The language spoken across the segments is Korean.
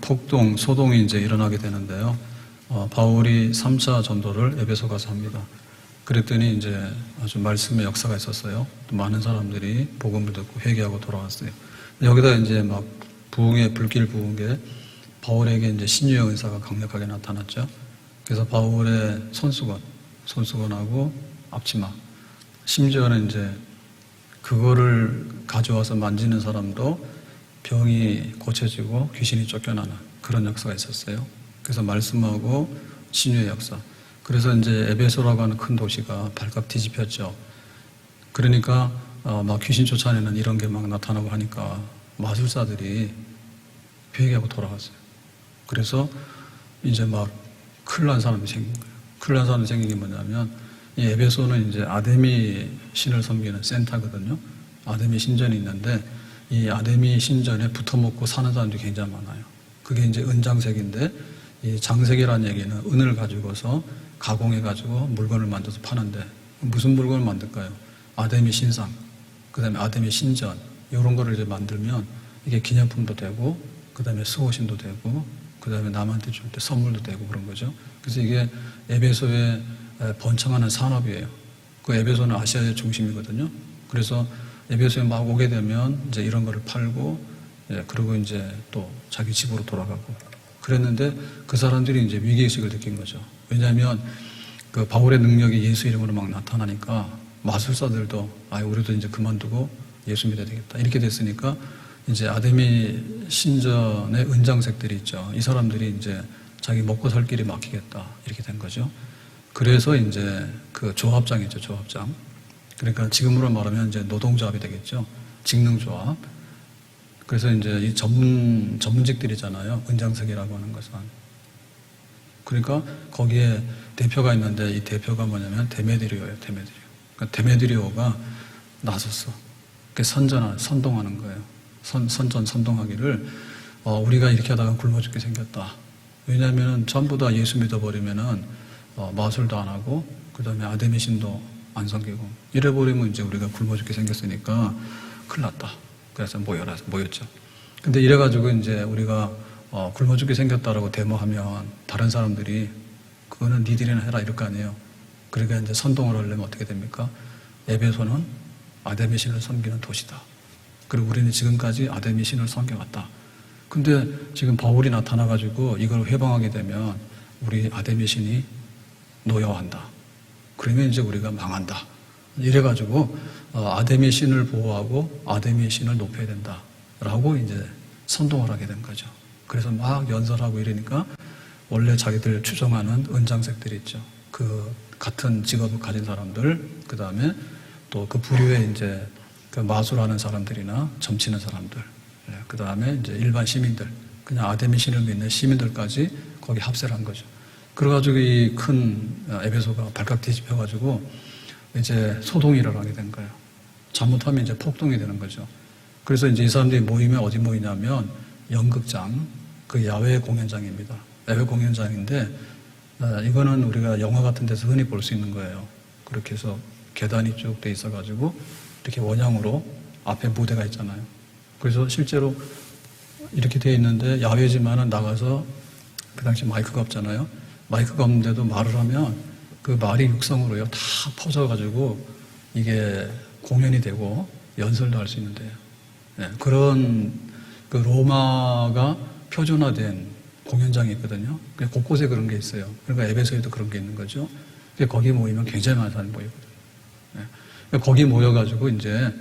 폭동, 소동이 이제 일어나게 되는데요. 바울이 3차 전도를 에베소 가서 합니다. 그랬더니 이제 아주 말씀의 역사가 있었어요. 또 많은 사람들이 복음을 듣고 회개하고 돌아왔어요. 여기다 이제 막 부흥의 불길 부은 게 바울에게 이제 신유의 은사가 강력하게 나타났죠. 그래서 바울의 손수건하고 앞치마, 심지어는 이제 그거를 가져와서 만지는 사람도 병이 고쳐지고 귀신이 쫓겨나는 그런 역사가 있었어요. 그래서 말씀하고 신유의 역사. 그래서 이제 에베소라고 하는 큰 도시가 발칵 뒤집혔죠. 그러니까 막 귀신 쫓아내는 이런 게 막 나타나고 하니까 마술사들이 회개하고 돌아갔어요. 그래서 이제 막 큰일 난 사람이 생긴 거예요. 큰일 난 사람이 생긴 게 뭐냐면 이 에베소는 이제 아데미 신을 섬기는 센터거든요. 아데미 신전이 있는데 이 아데미 신전에 붙어먹고 사는 사람들이 굉장히 많아요. 그게 이제 은장색인데 이 장색이라는 얘기는 은을 가지고서 가공해가지고 물건을 만들어서 파는데 무슨 물건을 만들까요? 아데미 신상, 그 다음에 아데미 신전 이런 거를 이제 만들면 이게 기념품도 되고 그 다음에 수호신도 되고 그 다음에 남한테 줄 때 선물도 되고 그런 거죠. 그래서 이게 에베소의 번창하는 산업이에요. 그 에베소는 아시아의 중심이거든요. 그래서 에베소에 막 오게 되면 이제 이런 거를 팔고, 그리고 이제 또 자기 집으로 돌아가고 그랬는데 그 사람들이 이제 위기의식을 느낀 거죠. 왜냐하면 그 바울의 능력이 예수 이름으로 막 나타나니까 마술사들도 우리도 이제 그만두고 예수 믿어야 되겠다. 이렇게 됐으니까 이제 아데미 신전의 은장색들이 있죠. 이 사람들이 이제 자기 먹고 살 길이 막히겠다. 이렇게 된 거죠. 그래서 이제 그 조합장이죠, 조합장. 그러니까 지금으로 말하면 이제 노동조합이 되겠죠. 직능조합. 그래서 이제 이 전문직들이잖아요. 은장색이라고 하는 것은. 그러니까 거기에 대표가 있는데 이 대표가 뭐냐면 데메드리오예요, 데메드리오. 그러니까 데메드리오가 나섰어. 선동하는 거예요. 선동하기를, 우리가 이렇게 하다가 굶어 죽게 생겼다. 왜냐하면 전부 다 예수 믿어버리면은, 마술도 안 하고, 그 다음에 아데미 신도 안 섬기고, 이래버리면 이제 우리가 굶어 죽게 생겼으니까 큰일 났다. 그래서 모였죠. 근데 이래가지고 이제 우리가, 굶어 죽게 생겼다라고 데모하면 다른 사람들이 그거는 니들이나 해라 이럴 거 아니에요. 그러니까 이제 선동을 하려면 어떻게 됩니까? 에베소는 아데미 신을 섬기는 도시다. 그리고 우리는 지금까지 아데미 신을 섬겨왔다. 근데 지금 바울이 나타나가지고 이걸 회방하게 되면 우리 아데미 신이 노여워한다. 그러면 이제 우리가 망한다. 이래가지고 아데미 신을 보호하고 아데미 신을 높여야 된다. 라고 이제 선동을 하게 된 거죠. 그래서 막 연설하고 이러니까 원래 자기들 추종하는 은장색들이 있죠. 그 같은 직업을 가진 사람들, 그 다음에 또 그 부류의 이제 그 마술하는 사람들이나 점치는 사람들, 그 다음에 이제 일반 시민들, 그냥 아데미 신을 믿는 시민들까지 거기 합세를 한 거죠. 그래가지고 이 큰 에베소가 발칵 뒤집혀가지고 이제 소동이 일어나게 된 거예요. 잘못하면 이제 폭동이 되는 거죠. 그래서 이제 이 사람들이 모이면 어디 모이냐면 연극장, 그 야외 공연장입니다. 야외 공연장인데 이거는 우리가 영화 같은 데서 흔히 볼 수 있는 거예요. 그렇게 해서 계단이 쭉 돼 있어가지고 이렇게 원형으로 앞에 무대가 있잖아요. 그래서 실제로 이렇게 돼 있는데 야외지만은 나가서 그 당시 마이크가 없잖아요. 마이크가 없는데도 말을 하면 그 말이 육성으로요 다 퍼져가지고 이게 공연이 되고 연설도 할 수 있는데요. 그런 그 로마가 표준화된 공연장이 있거든요. 곳곳에 그런 게 있어요. 그러니까 에베소에도 그런 게 있는 거죠. 거기 모이면 굉장히 많은 사람이 모이거든요. 거기 모여가지고 이제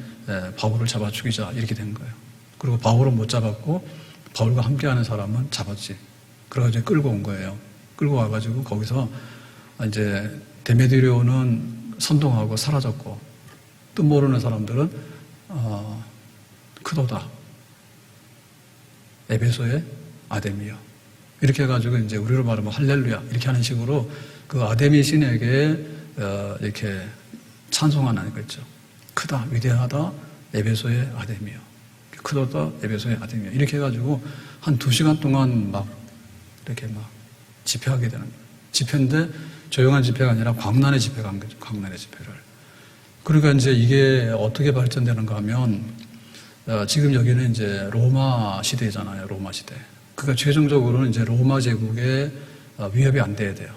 바울을 잡아 죽이자 이렇게 된 거예요. 그리고 바울은 못 잡았고 바울과 함께하는 사람은 잡았지. 그래가지고 끌고 온 거예요. 끌고 와가지고 거기서 이제 데메드리오는 선동하고 사라졌고 뜻 모르는 사람들은 크도다. 에베소의 아데미요. 이렇게 해가지고 이제 우리로 말하면 할렐루야 이렇게 하는 식으로 그 아데미 신에게 이렇게 찬송하는 거 있죠. 크다, 위대하다, 에베소의 아데미요. 크다, 에베소의 아데미요. 이렇게 해가지고 한 2시간 동안 막 이렇게 막 집회하게 되는 거예요. 집회인데 조용한 집회가 아니라 광란의 집회가 한 거죠. 광란의 집회를. 그러니까 이제 이게 어떻게 발전되는가 하면 지금 여기는 이제 로마 시대잖아요. 로마 시대. 그러니까 최종적으로는 이제 로마 제국에 위협이 안 돼야 돼요.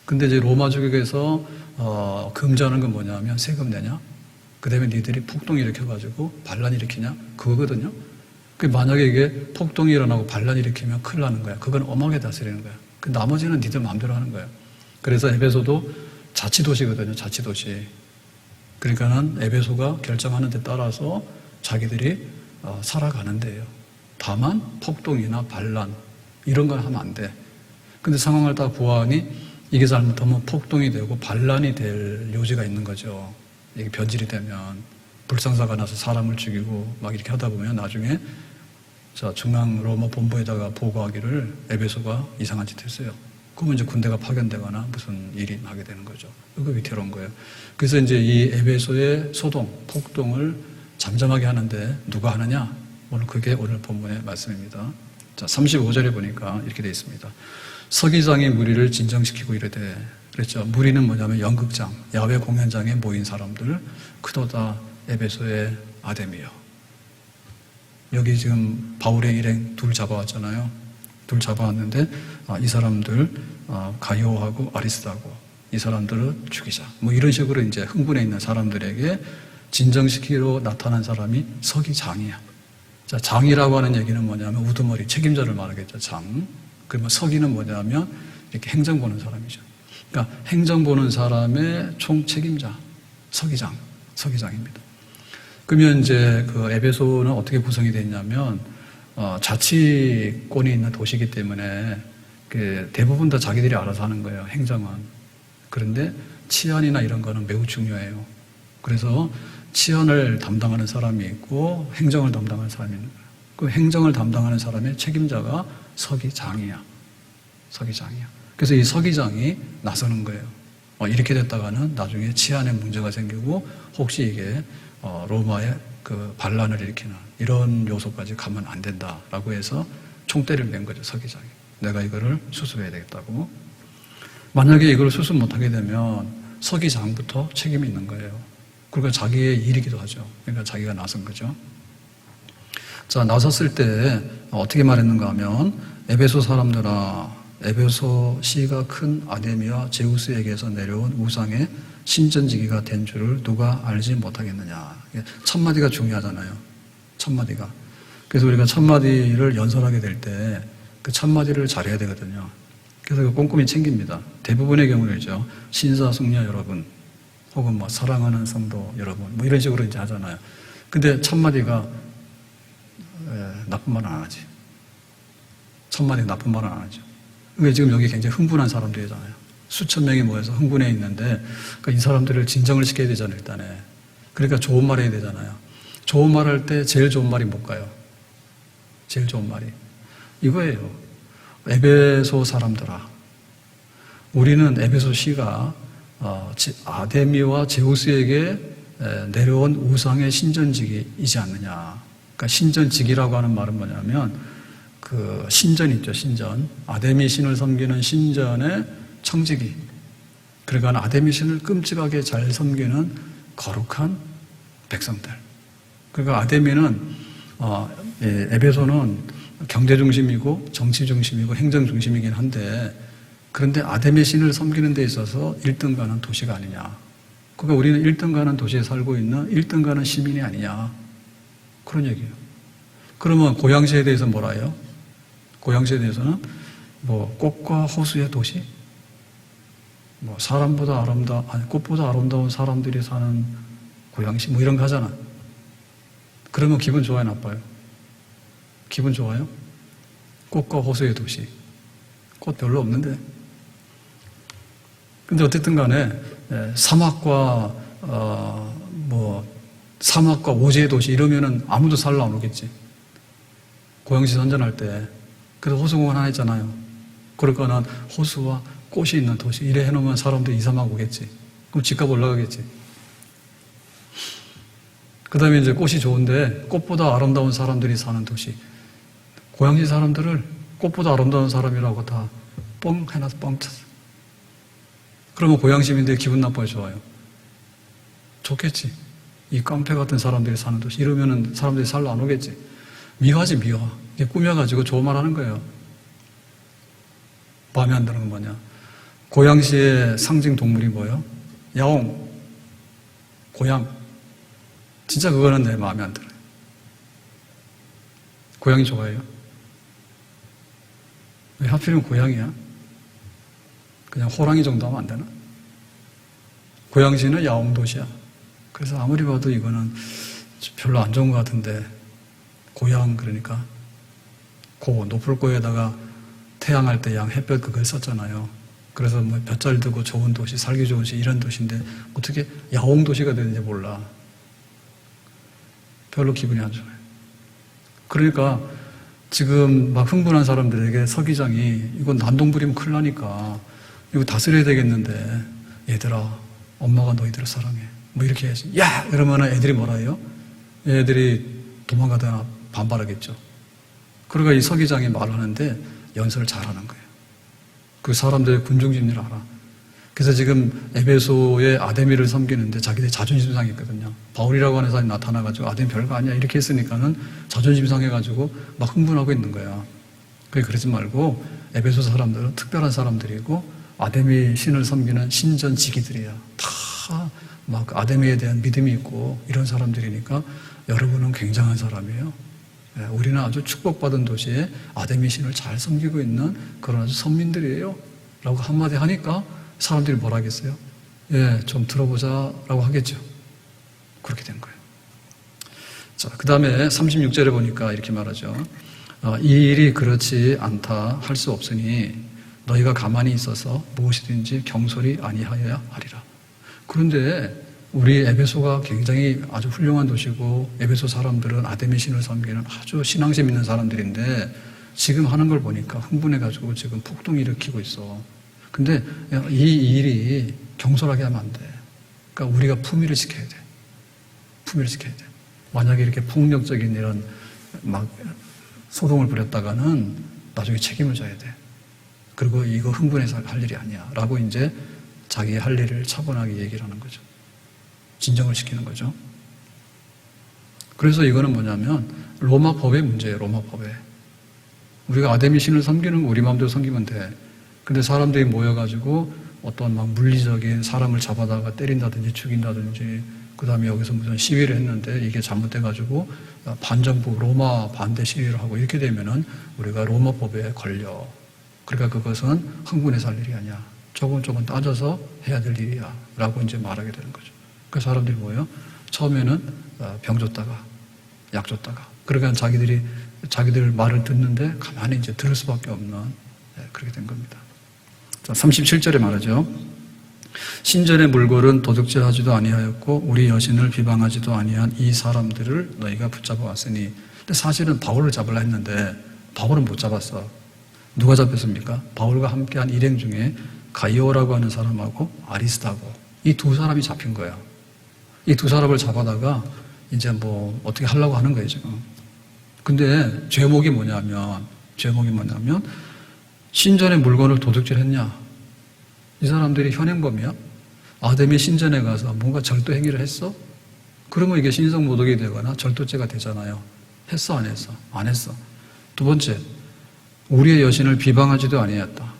근데 이제 로마 제국에서 금지하는 건 뭐냐면 세금 내냐? 그 다음에 니들이 폭동 일으켜가지고 반란 일으키냐? 그거거든요. 만약에 이게 폭동이 일어나고 반란 일으키면 큰일 나는 거야. 그건 엄하게 다스리는 거야. 그 나머지는 니들 마음대로 하는 거야. 그래서 에베소도 자치도시거든요. 자치도시. 그러니까는 에베소가 결정하는 데 따라서 자기들이 살아가는 데예요. 다만 폭동이나 반란 이런 걸 하면 안 돼. 근데 상황을 다 보아하니 이게 잘못하면 폭동이 되고 반란이 될 요지가 있는 거죠. 이게 변질이 되면 불상사가 나서 사람을 죽이고 막 이렇게 하다 보면 나중에 중앙 로마 본부에다가 보고하기를 에베소가 이상한 짓 했어요. 그러면 이제 군대가 파견되거나 무슨 일이 나게 되는 거죠. 그거 위태로운 거예요. 그래서 이제 이 에베소의 소동, 폭동을 잠잠하게 하는데 누가 하느냐? 오늘 그게 오늘 본문의 말씀입니다. 자, 35절에 보니까 이렇게 되어 있습니다. 서기장이 무리를 진정시키고 이르되, 그랬죠. 무리는 뭐냐면 연극장, 야외 공연장에 모인 사람들, 크도다 에베소의 아데미여. 여기 지금 바울의 일행 둘 잡아왔잖아요. 둘 잡아왔는데 이 사람들 가이오하고 아리스다고 이 사람들을 죽이자. 뭐 이런 식으로 이제 흥분해 있는 사람들에게 진정시키러 나타난 사람이 서기장이야. 자, 장이라고 하는 얘기는 뭐냐면 우두머리 책임자를 말하겠죠. 장. 그러면 서기는 뭐냐면 이렇게 행정 보는 사람이죠. 그러니까 행정 보는 사람의 총 책임자, 서기장입니다. 그러면 이제 그 에베소는 어떻게 구성이 됐냐면 자치권이 있는 도시이기 때문에 그 대부분 다 자기들이 알아서 하는 거예요. 행정은. 그런데 치안이나 이런 거는 매우 중요해요. 그래서 치안을 담당하는 사람이 있고 행정을 담당하는 사람이 있는 거예요. 그 행정을 담당하는 사람의 책임자가 서기장이야. 그래서 이 서기장이 나서는 거예요. 이렇게 됐다가는 나중에 치안에 문제가 생기고 혹시 이게 로마의 그 반란을 일으키는 이런 요소까지 가면 안 된다라고 해서 총대를 낸 거죠, 서기장이. 내가 이거를 수습해야 되겠다고. 만약에 이걸 수습 못하게 되면 서기장부터 책임이 있는 거예요. 그러니까 자기의 일이기도 하죠. 그러니까 자기가 나선 거죠. 자, 나섰을 때 어떻게 말했는가 하면 에베소 사람들아, 에베소 시가 큰 아데미와 제우스에게서 내려온 우상의 신전지기가 된 줄을 누가 알지 못하겠느냐. 첫 마디가 중요하잖아요. 첫 마디가. 그래서 우리가 첫 마디를 연설하게 될 때 그 첫 마디를 잘해야 되거든요. 그래서 꼼꼼히 챙깁니다. 대부분의 경우에죠. 신사숙녀 여러분, 혹은 뭐 사랑하는 성도 여러분, 뭐 이런 식으로 이제 하잖아요. 근데 첫 마디가 나쁜 말은 안 하지. 첫 마디 나쁜 말은 안 하죠. 왜 지금 여기 굉장히 흥분한 사람들이잖아요. 수천 명이 모여서 흥분해 있는데 그러니까 이 사람들을 진정을 시켜야 되잖아요, 일단에. 그러니까 좋은 말 해야 되잖아요. 좋은 말 할 때 제일 좋은 말이 뭘까요? 제일 좋은 말이 이거예요. 에베소 사람들아, 우리는 에베소 시가 아데미와 제우스에게 내려온 우상의 신전지기이지 않느냐. 그러니까 신전지기라고 하는 말은 뭐냐면 그 신전 있죠, 신전. 아데미 신을 섬기는 신전의 청지기. 그러니까 아데미 신을 끔찍하게 잘 섬기는 거룩한 백성들. 그러니까 아데미는 에베소는 경제 중심이고 정치 중심이고 행정 중심이긴 한데 그런데 아데미 신을 섬기는 데 있어서 1등 가는 도시가 아니냐. 그러니까 우리는 1등 가는 도시에 살고 있는 1등 가는 시민이 아니냐. 그런 얘기예요. 그러면 고양시에 대해서 뭐라 해요? 고양시에 대해서는 뭐 꽃과 호수의 도시? 뭐 사람보다 꽃보다 아름다운 사람들이 사는 고양시? 뭐 이런 거 하잖아. 그러면 기분 좋아요, 나빠요? 기분 좋아요? 꽃과 호수의 도시. 꽃 별로 없는데. 근데 어쨌든 간에 사막과 사막과 오지의 도시 이러면은 아무도 살러 안 오겠지. 고양시 선전할 때. 그래서 호수공원 하나 있잖아요. 그러니까 난 호수와 꽃이 있는 도시. 이래 해놓으면 사람들이 2, 3학 오겠지. 그럼 집값 올라가겠지. 그 다음에 이제 꽃이 좋은데 꽃보다 아름다운 사람들이 사는 도시. 고양시 사람들을 꽃보다 아름다운 사람이라고 다 뻥 해놔서 뻥 쳤어. 그러면 고양시민들이 기분 나빠요, 좋아요? 좋겠지. 이 깡패 같은 사람들이 사는 도시. 이러면은 사람들이 살러 안 오겠지. 미화지, 미화. 꾸며가지고 좋은 말 하는 거예요. 마음에 안 드는 건 뭐냐? 고양시의 상징 동물이 뭐예요? 야옹, 고양. 진짜 그거는 내 마음에 안 들어요. 고양이 좋아해요? 왜 하필이면 고양이야? 그냥 호랑이 정도 하면 안 되나? 고양시는 야옹도시야. 그래서 아무리 봐도 이거는 별로 안 좋은 것 같은데, 고양, 그러니까 높을 고에다가 태양할 때 양 햇볕 그걸 썼잖아요. 그래서 뭐 볕 잘 드고 좋은 도시, 살기 좋은 도시, 이런 도시인데 어떻게 야옹도시가 되는지 몰라. 별로 기분이 안 좋아요. 그러니까 지금 막 흥분한 사람들에게 서기장이 이건 난동 부리면 큰일 나니까 이거 다스려야 되겠는데, 얘들아, 엄마가 너희들을 사랑해. 뭐 이렇게 해야지. 야! 이러면 애들이 뭐라 해요? 애들이 도망가다가 반발하겠죠. 그러니까 이 서기장이 말을 하는데 연설을 잘 하는 거예요. 그 사람들의 군중심리를 알아. 그래서 지금 에베소의 아데미를 섬기는데 자기들이 자존심 상했거든요. 바울이라고 하는 사람이 나타나가지고 아데미 별거 아니야 이렇게 했으니까는 자존심 상해가지고 막 흥분하고 있는 거야. 그러지 말고 에베소 사람들은 특별한 사람들이고 아데미 신을 섬기는 신전지기들이야. 다 막 아데미에 대한 믿음이 있고 이런 사람들이니까 여러분은 굉장한 사람이에요. 우리는 아주 축복받은 도시에 아데미 신을 잘 섬기고 있는 그런 아주 선민들이에요. 라고 한마디 하니까 사람들이 뭐라 하겠어요? 예, 좀 들어보자 라고 하겠죠. 그렇게 된 거예요. 자, 그 다음에 36절에 보니까 이렇게 말하죠. 이 일이 그렇지 않다 할 수 없으니 너희가 가만히 있어서 무엇이든지 경솔히 아니하여야 하리라. 그런데 우리 에베소가 굉장히 아주 훌륭한 도시고 에베소 사람들은 아데미 신을 섬기는 아주 신앙심 있는 사람들인데 지금 하는 걸 보니까 흥분해가지고 지금 폭동 일으키고 있어. 근데 이 일이 경솔하게 하면 안 돼. 그러니까 우리가 품위를 지켜야 돼. 품위를 지켜야 돼. 만약에 이렇게 폭력적인 이런 막 소동을 부렸다가는 나중에 책임을 져야 돼. 그리고 이거 흥분해서 할 일이 아니야. 라고 이제 자기 할 일을 차분하게 얘기를 하는 거죠. 진정을 시키는 거죠. 그래서 이거는 뭐냐면 로마 법의 문제예요. 로마 법에. 우리가 아데미 신을 섬기는 거 우리 마음대로 섬기면 돼. 근데 사람들이 모여가지고 어떤 막 물리적인 사람을 잡아다가 때린다든지 죽인다든지 그 다음에 여기서 무슨 시위를 했는데 이게 잘못돼가지고 반정부 로마 반대 시위를 하고 이렇게 되면은 우리가 로마 법에 걸려. 그러니까 그것은 흥분해서 할 일이 아니야. 조금 따져서 해야 될 일이야. 라고 이제 말하게 되는 거죠. 그 사람들이 뭐예요? 처음에는 병 줬다가 약 줬다가 그러니까 자기들 말을 듣는데 가만히 이제 들을 수밖에 없는 그렇게 된 겁니다. 자, 37절에 말하죠. 신전의 물골은 도둑질하지도 아니하였고 우리 여신을 비방하지도 아니한 이 사람들을 너희가 붙잡아 왔으니. 근데 사실은 바울을 잡으려 했는데 바울은 못 잡았어. 누가 잡혔습니까? 바울과 함께한 일행 중에 가이오라고 하는 사람하고 아리스타고 이 두 사람이 잡힌 거예요. 이 두 사람을 잡아다가 이제 뭐 어떻게 하려고 하는 거예요 지금. 근데 죄목이 뭐냐면 신전의 물건을 도둑질했냐? 이 사람들이 현행범이야? 아데미 신전에 가서 뭔가 절도 행위를 했어? 그러면 이게 신성모독이 되거나 절도죄가 되잖아요. 했어 안 했어? 안 했어. 두 번째, 우리의 여신을 비방하지도 아니했다.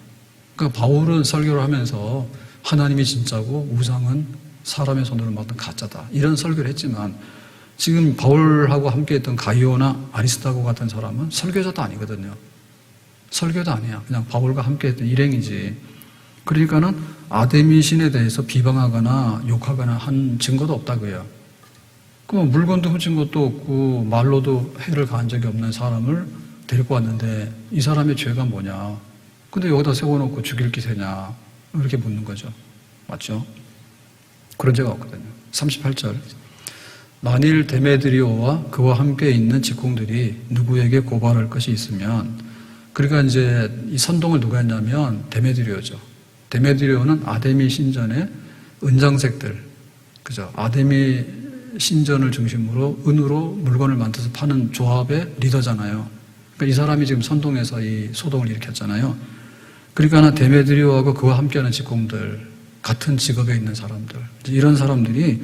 그러니까 바울은 설교를 하면서 하나님이 진짜고 우상은 사람의 손으로 만든 가짜다. 이런 설교를 했지만 지금 바울하고 함께했던 가이오나 아리스타고 같은 사람은 설교자도 아니거든요. 설교도 아니야. 그냥 바울과 함께했던 일행이지. 그러니까는 아데미 신에 대해서 비방하거나 욕하거나 한 증거도 없다고요. 그럼 물건도 훔친 것도 없고 말로도 해를 가한 적이 없는 사람을 데리고 왔는데 이 사람의 죄가 뭐냐? 근데 여기다 세워놓고 죽일 기세냐? 이렇게 묻는 거죠. 맞죠? 그런 죄가 없거든요. 38절. 만일 데메드리오와 그와 함께 있는 직공들이 누구에게 고발할 것이 있으면, 그러니까 이제 이 선동을 누가 했냐면 데메드리오죠. 데메드리오는 아데미 신전의 은장색들, 그죠? 아데미 신전을 중심으로 은으로 물건을 만들어서 파는 조합의 리더잖아요. 그러니까 이 사람이 지금 선동해서 이 소동을 일으켰잖아요. 그러니까 데메드리오하고 그와 함께하는 직공들, 같은 직업에 있는 사람들, 이런 사람들이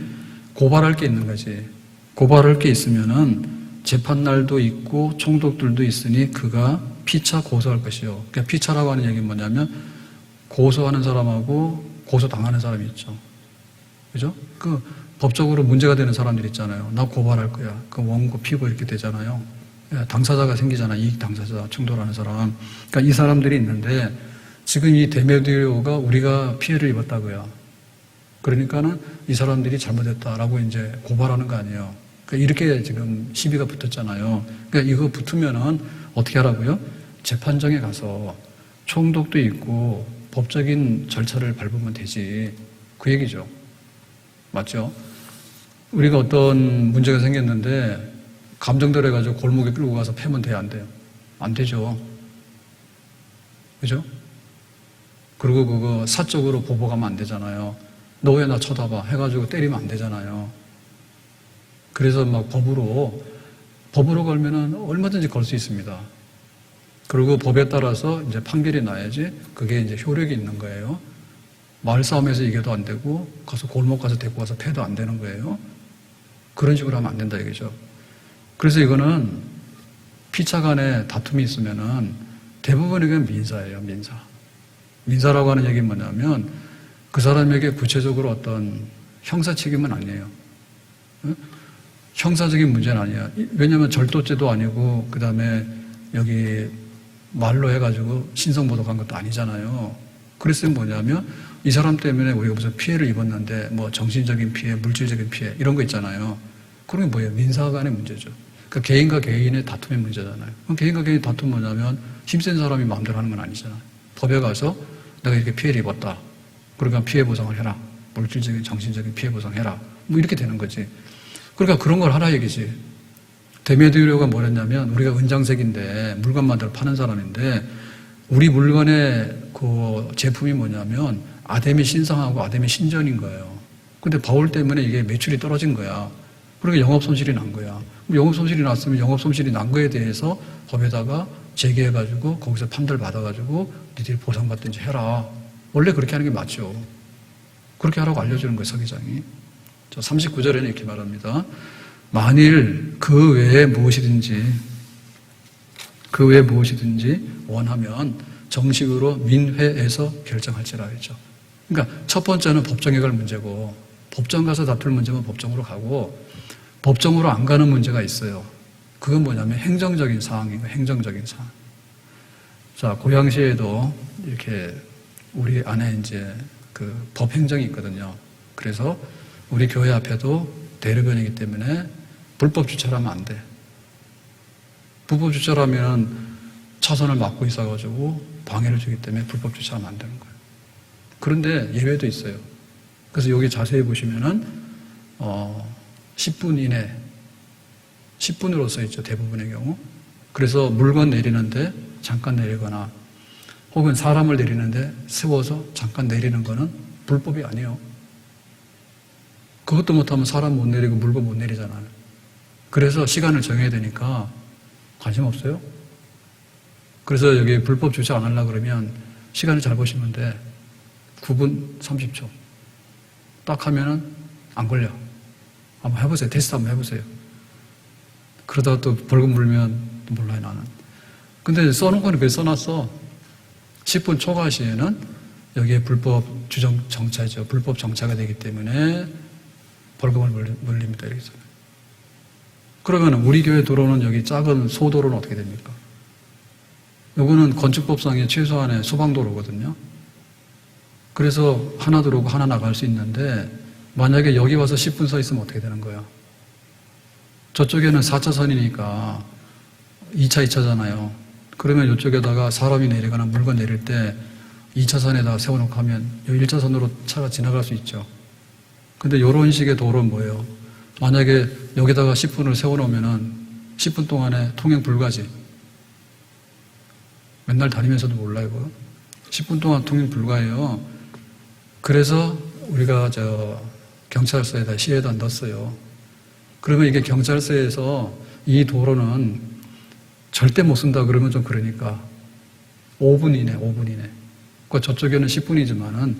고발할 게 있는 거지. 고발할 게 있으면은 재판날도 있고 총독들도 있으니 그가 피차 고소할 것이요. 그러니까 피차라고 하는 얘기는 뭐냐면 고소하는 사람하고 고소당하는 사람이 있죠. 그죠? 그 법적으로 문제가 되는 사람들 있잖아요. 나 고발할 거야. 그 원고 피고 이렇게 되잖아요. 당사자가 생기잖아. 이익 당사자, 충돌하는 사람. 그러니까 이 사람들이 있는데 지금 이 데메디오가 우리가 피해를 입었다고요. 그러니까는 이 사람들이 잘못했다라고 이제 고발하는 거 아니에요. 그러니까 이렇게 지금 시비가 붙었잖아요. 그러니까 이거 붙으면은 어떻게 하라고요? 재판정에 가서 총독도 있고 법적인 절차를 밟으면 되지. 그 얘기죠. 맞죠? 우리가 어떤 문제가 생겼는데 감정들해가지고 골목에 끌고 가서 패면 돼요, 안 돼요? 안 되죠. 그죠? 그리고 그거 사적으로 보복하면 안 되잖아요. 너 왜 나 쳐다봐? 해가지고 때리면 안 되잖아요. 그래서 막 법으로 걸면은 얼마든지 걸 수 있습니다. 그리고 법에 따라서 이제 판결이 나야지 그게 이제 효력이 있는 거예요. 말싸움에서 이겨도 안 되고 가서 골목 가서 데리고 가서 패도 안 되는 거예요. 그런 식으로 하면 안 된다 이거죠. 그래서 이거는 피차 간에 다툼이 있으면은 대부분 이건 민사예요, 민사. 민사라고 하는 얘기는 뭐냐면 그 사람에게 구체적으로 어떤 형사 책임은 아니에요. 형사적인 문제는 아니야. 왜냐하면 절도죄도 아니고 그 다음에 여기 말로 해가지고 신성모독한 것도 아니잖아요. 그래서 뭐냐면 이 사람 때문에 우리가 무슨 피해를 입었는데 뭐 정신적인 피해, 물질적인 피해 이런 거 있잖아요. 그런 게 뭐예요? 민사 간의 문제죠. 그러니까 개인과 개인의 다툼의 문제잖아요. 그럼 개인과 개인의 다툼 뭐냐면 힘센 사람이 마음대로 하는 건 아니잖아요. 법에 가서 내가 이렇게 피해를 입었다. 그러니까 피해 보상을 해라. 물질적인, 정신적인 피해 보상해라. 뭐 이렇게 되는 거지. 그러니까 그런 걸 하라 얘기지. 데메디오가 뭐랬냐면 우리가 은장색인데 물건 만들어 파는 사람인데 우리 물건의 그 제품이 뭐냐면 아데미 신상하고 아데미 신전인 거예요. 근데 바울 때문에 이게 매출이 떨어진 거야. 그러니까 영업 손실이 난 거야. 영업 손실이 났으면 영업 손실이 난 거에 대해서 법에다가 제기해가지고 거기서 판결 받아가지고 니들이 보상받든지 해라. 원래 그렇게 하는 게 맞죠. 그렇게 하라고 알려주는 거예요, 서기장이. 39절에는 이렇게 말합니다. 만일 그 외에 무엇이든지 원하면 정식으로 민회에서 결정할지라 했죠. 그러니까 첫 번째는 법정에 갈 문제고 법정 가서 다툴 문제면 법정으로 가고 법정으로 안 가는 문제가 있어요. 그건 뭐냐면 행정적인 사항이고 행정적인 사항. 자, 고양시에도 이렇게 우리 안에 이제 그 법행정이 있거든요. 그래서 우리 교회 앞에도 대로변이기 때문에 불법 주차를 하면 안 돼. 불법 주차를 하면 차선을 막고 있어가지고 방해를 주기 때문에 불법 주차하면 안 되는 거예요. 그런데 예외도 있어요. 그래서 여기 자세히 보시면은 10분 이내 10분으로 써있죠. 대부분의 경우. 그래서 물건 내리는데 잠깐 내리거나 혹은 사람을 내리는데 세워서 잠깐 내리는 거는 불법이 아니에요. 그것도 못하면 사람 못 내리고 물건 못 내리잖아요. 그래서 시간을 정해야 되니까 관심 없어요. 그래서 여기 불법 주차 안 하려고 그러면 시간을 잘 보시면 돼. 9분 30초. 딱 하면은 안 걸려. 한번 해보세요. 테스트 한번 해보세요. 그러다가 또 벌금 물면 몰라요, 나는. 근데 써놓은 거는 그렇게 써놨어. 10분 초과 시에는 여기에 불법 주정 정차죠. 불법 정차가 되기 때문에 벌금을 물립니다. 이렇게 써요. 그러면 우리 교회 도로는 여기 작은 소도로는 어떻게 됩니까? 요거는 건축법상의 최소한의 소방도로거든요. 그래서 하나 들어오고 하나 나갈 수 있는데 만약에 여기 와서 10분 서 있으면 어떻게 되는 거예요? 저쪽에는 4차선이니까 2차, 2차잖아요. 그러면 이쪽에다가 사람이 내리거나 물건 내릴 때 2차선에다가 세워놓고 하면 1차선으로 차가 지나갈 수 있죠. 근데 이런 식의 도로는 뭐예요? 만약에 여기다가 10분을 세워놓으면은 10분 동안에 통행 불가지. 맨날 다니면서도 몰라요, 이거. 10분 동안 통행 불가예요. 그래서 우리가 경찰서에다 시에다 넣었어요. 그러면 이게 경찰서에서 이 도로는 절대 못 쓴다 그러면 좀 그러니까 5분 이내. 그러니까 저쪽에는 10분이지만은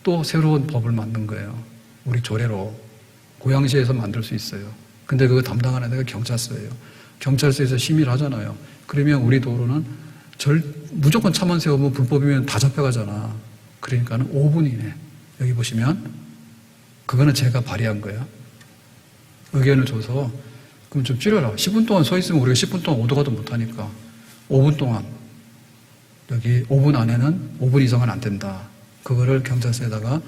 또 새로운 법을 만든 거예요. 우리 조례로. 고양시에서 만들 수 있어요. 근데 그거 담당하는 데가 경찰서예요. 경찰서에서 심의를 하잖아요. 그러면 우리 도로는 무조건 차만 세우면 불법이면 다 잡혀가잖아. 그러니까는 5분 이내. 여기 보시면 그거는 제가 발의한 거예요. 의견을 줘서 그럼 좀 줄여라. 10분 동안 서 있으면 우리가 10분 동안 오도 가도 못하니까 5분 동안 여기 5분 안에는 5분 이상은 안 된다. 그거를 경찰서에다가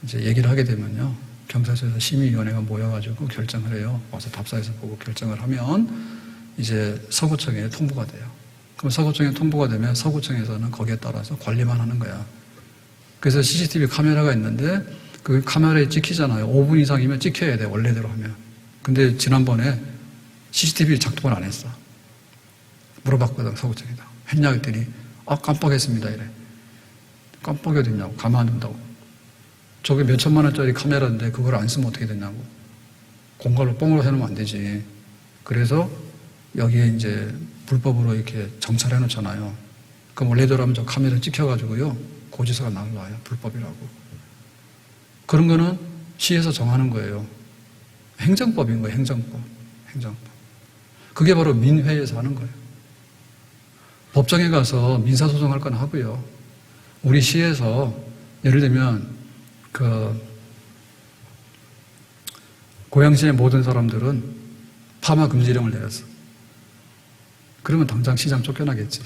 이제 얘기를 하게 되면요. 경찰서에서 심의위원회가 모여가지고 결정을 해요. 와서 답사해서 보고 결정을 하면 이제 서구청에 통보가 돼요. 그럼 서구청에 통보가 되면 서구청에서는 거기에 따라서 관리만 하는 거야. 그래서 CCTV 카메라가 있는데 그 카메라에 찍히잖아요. 5분 이상이면 찍혀야 돼. 원래대로 하면. 근데 지난번에 CCTV 작동을 안 했어. 물어봤거든. 서구청에다. 했냐 했더니 깜빡했습니다. 이래. 깜빡이 어딨냐고. 가만 안 둔다고. 저게 몇 천만 원짜리 카메라인데 그걸 안 쓰면 어떻게 되냐고. 공갈로 뻥으로 해놓으면 안 되지. 그래서 여기에 이제 불법으로 이렇게 정찰해 놓잖아요. 그럼 원래대로 하면 저 카메라 찍혀가지고요. 고지서가 날라와요. 불법이라고. 그런 거는 시에서 정하는 거예요. 행정법인 거예요. 행정법. 그게 바로 민회에서 하는 거예요. 법정에 가서 민사소송할 건 하고요. 우리 시에서 예를 들면 고양시의 모든 사람들은 파마 금지령을 내렸어. 그러면 당장 시장 쫓겨나겠지.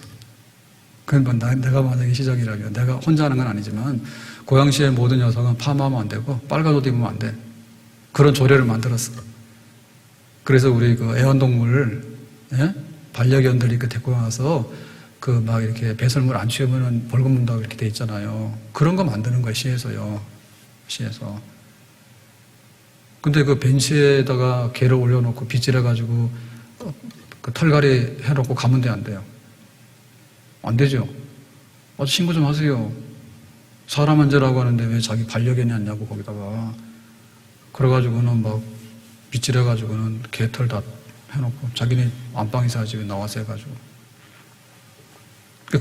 그건 내가 만약에 시장이라면 내가 혼자 하는 건 아니지만 고양시의 모든 여성은 파마하면 안 되고 빨간 옷 입으면 안 돼. 그런 조례를 만들었어. 그래서 우리 그 애완동물 반려견들 이렇게 데리고 나서 막 이렇게 배설물 안 치우면은 벌금 문다고 이렇게 돼 있잖아요. 그런 거 만드는 거예요, 시에서요. 시에서. 근데 그 벤치에다가 개를 올려놓고 빗질해가지고 그 털갈이 해놓고 가면 돼, 안 돼요? 안 되죠? 신고 좀 하세요. 사람 앉으라고 하는데 왜 자기 반려견이 앉냐고, 거기다가. 그래가지고는 막 빗질해가지고는 개털 다 해놓고 자기네 안방에서 집에 나와서 해가지고.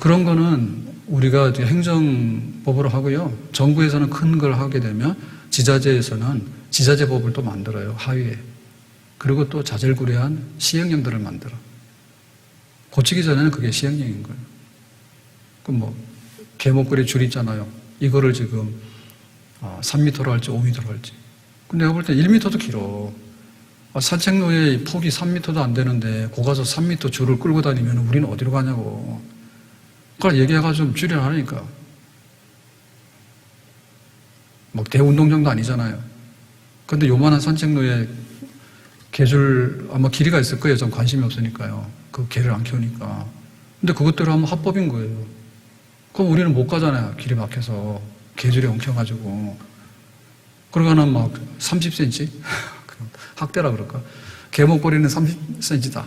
그런 거는 우리가 행정법으로 하고요. 정부에서는 큰 걸 하게 되면 지자체에서는 지자체법을 또 만들어요. 하위에. 그리고 또 자질구레한 시행령들을 만들어. 고치기 전에는 그게 시행령인 거예요. 개 목걸이 줄 있잖아요. 이거를 지금 3m로 할지 5m로 할지. 근데 내가 볼 때 1m도 길어. 산책로의 폭이 3m도 안 되는데 거 가서 3m 줄을 끌고 다니면 우리는 어디로 가냐고. 그걸 얘기해가지고 좀 줄여하니까. 대운동장도 아니잖아요. 근데 요만한 산책로에 개줄 아마 길이가 있을 거예요. 전 관심이 없으니까요. 그 개를 안 키우니까. 근데 그것대로 하면 합법인 거예요. 그럼 우리는 못 가잖아요. 길이 막혀서. 개줄이 엉켜가지고. 그러고는 30cm? 학대라 그럴까? 개 목걸이는 30cm다.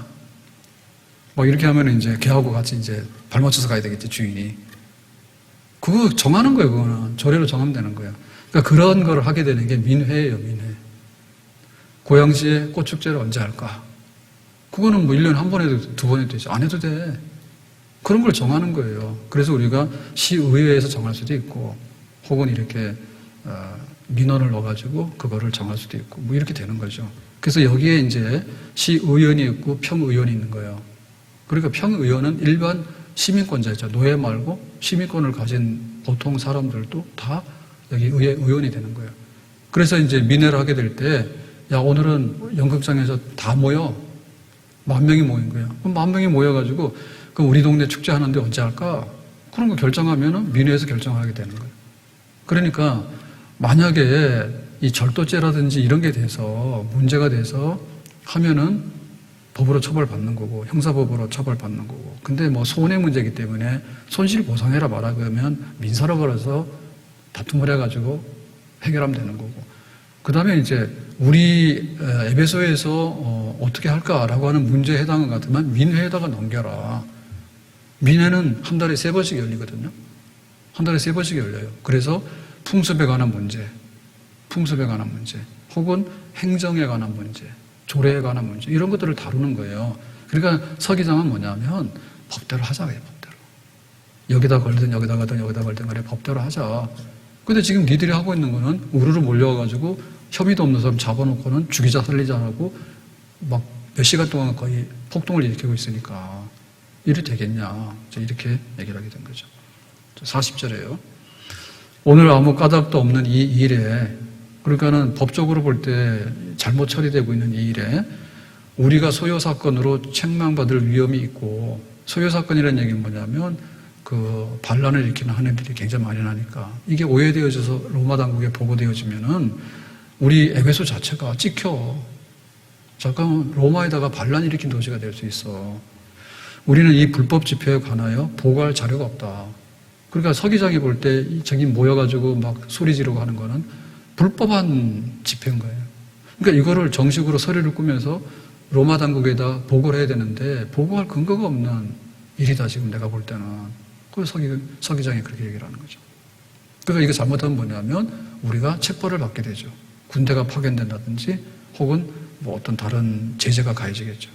이렇게 하면 이제 개하고 같이 이제 발 맞춰서 가야 되겠지, 주인이. 그거 정하는 거예요, 그거는. 조례로 정하면 되는 거예요. 그러니까 그런 걸 하게 되는 게 민회예요, 민회. 고양시에 꽃축제를 언제 할까? 그거는 1년에 한 번 해도 두 번 해도 되죠. 안 해도 돼. 그런 걸 정하는 거예요. 그래서 우리가 시의회에서 정할 수도 있고, 혹은 이렇게, 민원을 넣어가지고 그거를 정할 수도 있고, 이렇게 되는 거죠. 그래서 여기에 이제 시의원이 있고 평의원이 있는 거예요. 그러니까 평의원은 일반 시민권자죠. 노예 말고 시민권을 가진 보통 사람들도 다 여기 의원이 되는 거예요. 그래서 이제 민회를 하게 될 때, 오늘은 연극장에서 다 모여. 10,000명이 모인 거예요. 그럼 10,000명이 모여가지고, 그럼 우리 동네 축제 하는데 언제 할까? 그런 거 결정하면은 민회에서 결정하게 되는 거예요. 그러니까, 만약에 이 절도죄라든지 이런 게 돼서 문제가 돼서 하면은 법으로 처벌받는 거고 형사법으로 처벌받는 거고. 근데 손해 문제이기 때문에 손실보상해라 말하면 민사로 걸어서 다툼을 해가지고 해결하면 되는 거고. 그 다음에 이제 우리 에베소에서 어떻게 할까라고 하는 문제에 해당한 것 같으면 민회에다가 넘겨라. 민회는 한 달에 3번씩 열리거든요. 한 달에 3번씩 열려요. 그래서 풍습에 관한 문제, 혹은 행정에 관한 문제, 조례에 관한 문제, 이런 것들을 다루는 거예요. 그러니까 서기장은 뭐냐면 법대로 하자, 법대로. 여기다 걸든 여기다 가든 여기다 걸든 간에 법대로 하자. 근데 지금 니들이 하고 있는 거는 우르르 몰려와가지고 혐의도 없는 사람 잡아놓고는 죽이자 살리자 하고 몇 시간 동안 거의 폭동을 일으키고 있으니까 이래 되겠냐. 이렇게 얘기를 하게 된 거죠. 40절에요. 오늘 아무 까닭도 없는 이 일에, 그러니까는 법적으로 볼 때 잘못 처리되고 있는 이 일에 우리가 소요사건으로 책망받을 위험이 있고, 소요사건이라는 얘기는 뭐냐면 그 반란을 일으키는 한 애들이 굉장히 많이 나니까 이게 오해되어져서 로마 당국에 보고되어지면은 우리 에베소 자체가 찍혀. 잠깐 로마에다가 반란 일으킨 도시가 될 수 있어. 우리는 이 불법 집회에 관하여 보고할 자료가 없다. 그러니까 서기장이 볼 때 저기 모여가지고 막 소리 지르고 하는 거는 불법한 집회인 거예요. 그러니까 이거를 정식으로 서류를 꾸면서 로마 당국에다 보고를 해야 되는데 보고할 근거가 없는 일이다, 지금 내가 볼 때는. 그래서 서기장이 그렇게 얘기를 하는 거죠. 그러니까 이거 잘못하면 뭐냐면 우리가 체벌을 받게 되죠. 군대가 파견된다든지 혹은 뭐 어떤 다른 제재가 가해지겠죠.